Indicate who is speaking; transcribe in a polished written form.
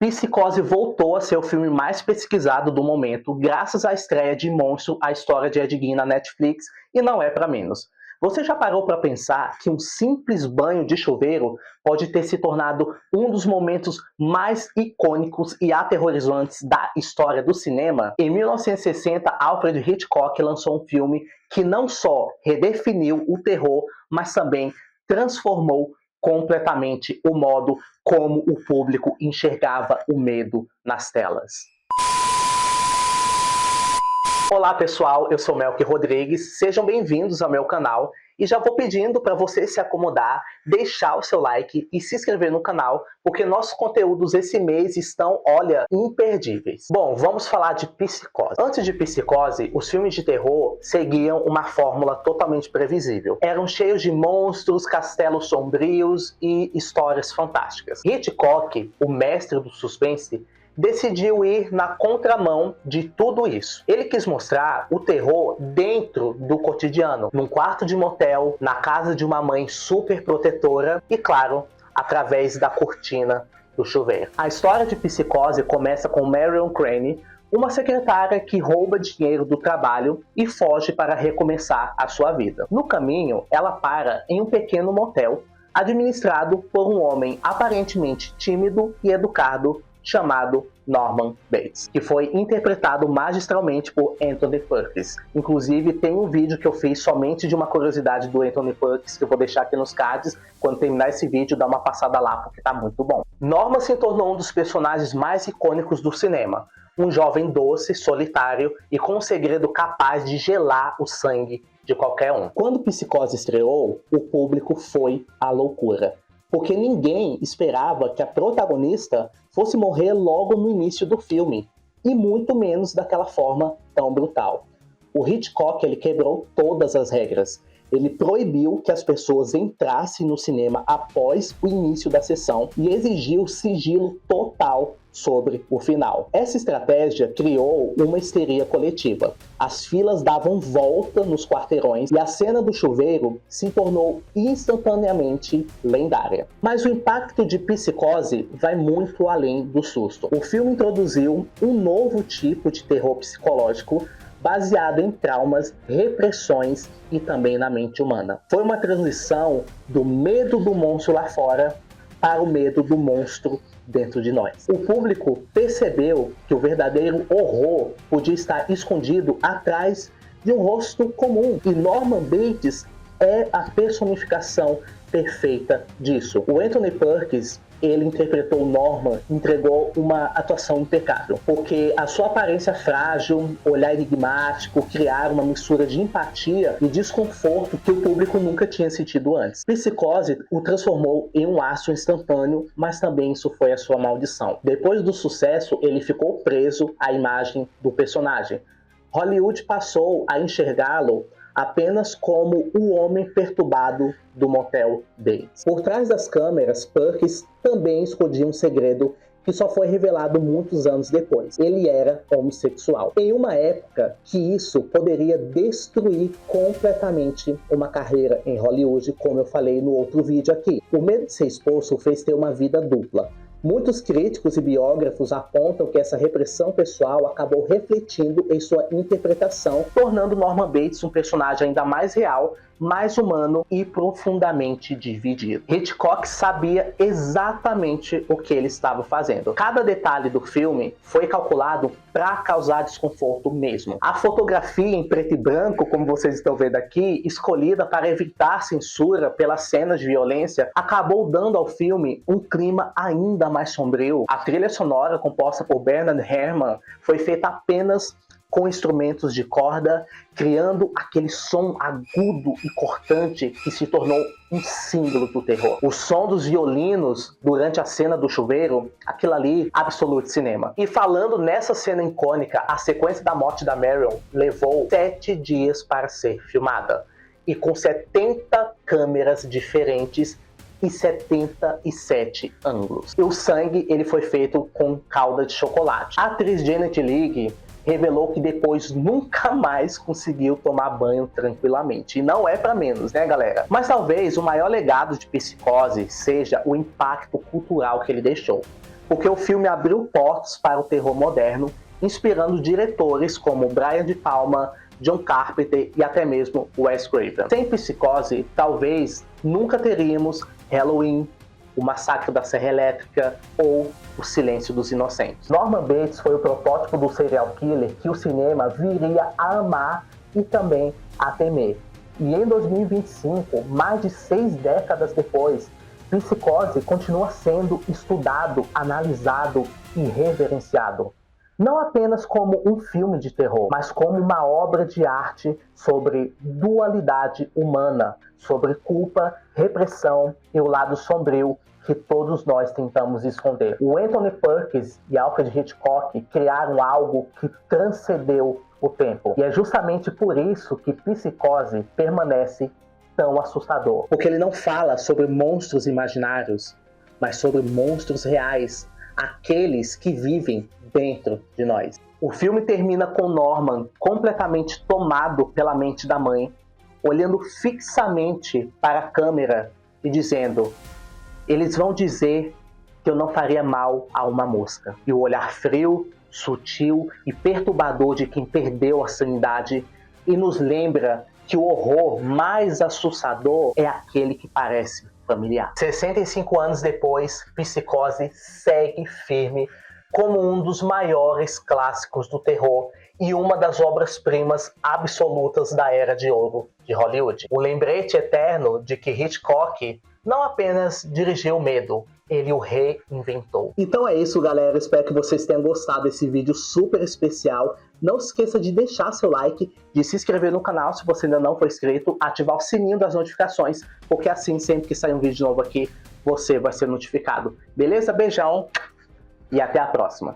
Speaker 1: Psicose voltou a ser o filme mais pesquisado do momento, graças à estreia de Monstro, a história de Ed Gein na Netflix, e não é para menos. Você já parou para pensar que um simples banho de chuveiro pode ter se tornado um dos momentos mais icônicos e aterrorizantes da história do cinema? Em 1960, Alfred Hitchcock lançou um filme que não só redefiniu o terror, mas também transformou completamente o modo como o público enxergava o medo nas telas. Olá pessoal, eu sou Melky Rodrigues, sejam bem-vindos ao meu canal e já vou pedindo para você se acomodar, deixar o seu like e se inscrever no canal, porque nossos conteúdos esse mês estão, olha, imperdíveis. Bom, vamos falar de Psicose. Antes de Psicose, os filmes de terror seguiam uma fórmula totalmente previsível. Eram cheios de monstros, castelos sombrios e histórias fantásticas. Hitchcock, o mestre do suspense, decidiu ir na contramão de tudo isso. Ele quis mostrar o terror dentro do cotidiano, num quarto de motel, na casa de uma mãe super protetora e, claro, através da cortina do chuveiro. A história de Psicose começa com Marion Crane, uma secretária que rouba dinheiro do trabalho e foge para recomeçar a sua vida. No caminho, ela para em um pequeno motel administrado por um homem aparentemente tímido e educado chamado Norman Bates, que foi interpretado magistralmente por Anthony Perkins. Inclusive, tem um vídeo que eu fiz somente de uma curiosidade do Anthony Perkins, que eu vou deixar aqui nos cards. Quando terminar esse vídeo, dá uma passada lá, porque tá muito bom. Norman se tornou um dos personagens mais icônicos do cinema. Um jovem doce, solitário e com um segredo capaz de gelar o sangue de qualquer um. Quando Psicose estreou, o público foi à loucura, porque ninguém esperava que a protagonista fosse morrer logo no início do filme, e muito menos daquela forma tão brutal. O Hitchcock ele quebrou todas as regras. Ele proibiu que as pessoas entrassem no cinema após o início da sessão e exigiu sigilo total sobre o final. Essa estratégia criou uma histeria coletiva. As filas davam volta nos quarteirões e a cena do chuveiro se tornou instantaneamente lendária. Mas o impacto de Psicose vai muito além do susto. O filme introduziu um novo tipo de terror psicológico baseado em traumas, repressões e também na mente humana. Foi uma transição do medo do monstro lá fora para o medo do monstro dentro de nós. O público percebeu que o verdadeiro horror podia estar escondido atrás de um rosto comum, e Norman Bates é a personificação perfeita disso. O Anthony Perkins, ele interpretou Norman, entregou uma atuação impecável, porque a sua aparência frágil, olhar enigmático, criaram uma mistura de empatia e desconforto que o público nunca tinha sentido antes. Psicose o transformou em um aço instantâneo, mas também isso foi a sua maldição. Depois do sucesso, ele ficou preso à imagem do personagem. Hollywood passou a enxergá-lo apenas como o homem perturbado do motel Bates. Por trás das câmeras, Perkins também escondia um segredo que só foi revelado muitos anos depois. Ele era homossexual. Em uma época que isso poderia destruir completamente uma carreira em Hollywood, como eu falei no outro vídeo aqui. O medo de ser exposto o fez ter uma vida dupla. Muitos críticos e biógrafos apontam que essa repressão pessoal acabou refletindo em sua interpretação, tornando Norman Bates um personagem ainda mais real, mais humano e profundamente dividido. Hitchcock sabia exatamente o que ele estava fazendo. Cada detalhe do filme foi calculado para causar desconforto mesmo. A fotografia em preto e branco, como vocês estão vendo aqui, escolhida para evitar censura pelas cenas de violência, acabou dando ao filme um clima ainda mais sombrio. A trilha sonora, composta por Bernard Herrmann, foi feita apenas com instrumentos de corda, criando aquele som agudo e cortante que se tornou um símbolo do terror. O som dos violinos durante a cena do chuveiro, aquilo ali, absolute cinema. E falando nessa cena icônica, a sequência da morte da Marion levou 7 dias para ser filmada. E com 70 câmeras diferentes e 77 ângulos. E o sangue ele foi feito com calda de chocolate. A atriz Janet Leigh revelou que depois nunca mais conseguiu tomar banho tranquilamente. E não é para menos, né, galera? Mas talvez o maior legado de Psicose seja o impacto cultural que ele deixou. porque o filme abriu portas para o terror moderno, inspirando diretores como Brian De Palma, John Carpenter e até mesmo Wes Craven. Sem Psicose, talvez nunca teríamos Halloween, O Massacre da Serra Elétrica ou O Silêncio dos Inocentes. Norman Bates foi o protótipo do serial killer que o cinema viria a amar e também a temer. E em 2025, mais de 6 décadas depois, Psicose continua sendo estudado, analisado e reverenciado. Não apenas como um filme de terror, mas como uma obra de arte sobre dualidade humana, sobre culpa, repressão e o lado sombrio que todos nós tentamos esconder. O Anthony Perkins e Alfred Hitchcock criaram algo que transcendeu o tempo. E é justamente por isso que Psicose permanece tão assustador. Porque ele não fala sobre monstros imaginários, mas sobre monstros reais, aqueles que vivem dentro de nós. O filme termina com Norman completamente tomado pela mente da mãe, olhando fixamente para a câmera e dizendo: eles vão dizer que eu não faria mal a uma mosca. E o olhar frio, sutil e perturbador de quem perdeu a sanidade e nos lembra que o horror mais assustador é aquele que parece familiar. 65 anos depois, Psicose segue firme como um dos maiores clássicos do terror e uma das obras-primas absolutas da Era de Ouro de Hollywood. O lembrete eterno de que Hitchcock não apenas dirigiu o medo, ele o reinventou. Então é isso, galera. Espero que vocês tenham gostado desse vídeo super especial. Não se esqueça de deixar seu like, de se inscrever no canal se você ainda não for inscrito, ativar o sininho das notificações, porque assim, sempre que sair um vídeo novo aqui, você vai ser notificado. Beleza? Beijão e até a próxima.